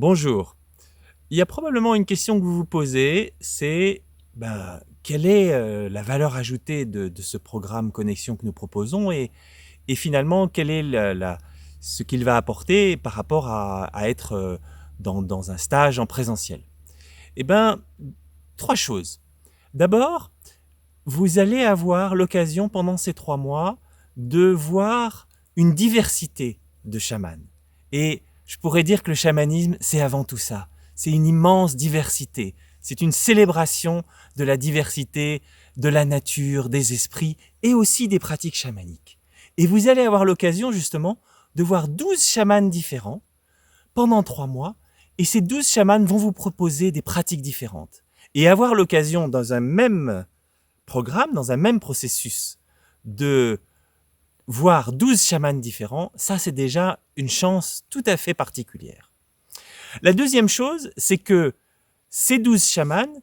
Bonjour. Il y a probablement une question que vous vous posez, c'est quelle est la valeur ajoutée de ce programme Connexion que nous proposons et finalement quelle est ce qu'il va apporter par rapport à être dans un stage en présentiel. Eh bien, trois choses. D'abord, vous allez avoir l'occasion pendant ces 3 mois de voir une diversité de chamans. Et je pourrais dire que le chamanisme, c'est avant tout ça. C'est une immense diversité. C'est une célébration de la diversité de la nature, des esprits et aussi des pratiques chamaniques. Et vous allez avoir l'occasion justement de voir 12 chamans différents pendant 3 mois, et ces 12 chamans vont vous proposer des pratiques différentes. Et avoir l'occasion dans un même programme, dans un même processus, de voir 12 chamans différents, ça c'est déjà une chance tout à fait particulière. La deuxième chose, c'est que ces 12 chamans,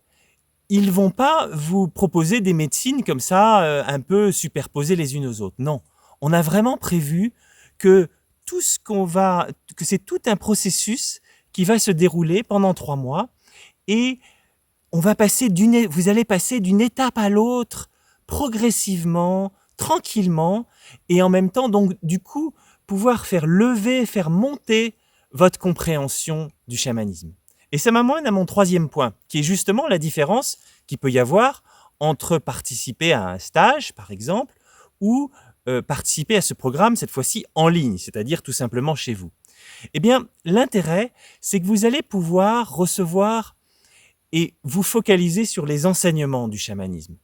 ils ne vont pas vous proposer des médecines comme ça, un peu superposées les unes aux autres. Non, on a vraiment prévu que que c'est tout un processus qui va se dérouler pendant 3 mois et vous allez passer d'une étape à l'autre progressivement, tranquillement, et en même temps, donc, du coup, pouvoir faire monter votre compréhension du chamanisme. Et ça m'amène à mon troisième point, qui est justement la différence qu'il peut y avoir entre participer à un stage, par exemple, ou participer à ce programme, cette fois-ci en ligne, c'est-à-dire tout simplement chez vous. Eh bien, l'intérêt, c'est que vous allez pouvoir recevoir et vous focaliser sur les enseignements du chamanisme.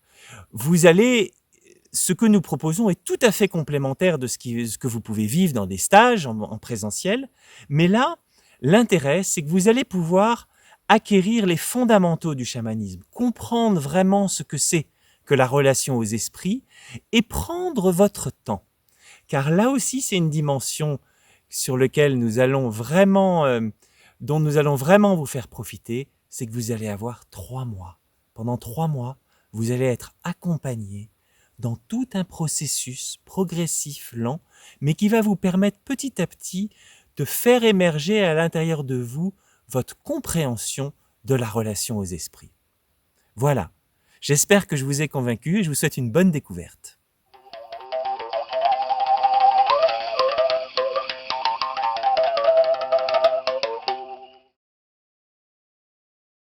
Ce que nous proposons est tout à fait complémentaire de ce que vous pouvez vivre dans des stages en présentiel, mais là, l'intérêt, c'est que vous allez pouvoir acquérir les fondamentaux du chamanisme, comprendre vraiment ce que c'est que la relation aux esprits et prendre votre temps. Car là aussi, c'est une dimension sur laquelle dont nous allons vraiment vous faire profiter, c'est que vous allez avoir 3 mois. Pendant 3 mois, vous allez être accompagné dans tout un processus progressif, lent, mais qui va vous permettre petit à petit de faire émerger à l'intérieur de vous votre compréhension de la relation aux esprits. Voilà. J'espère que je vous ai convaincu et je vous souhaite une bonne découverte.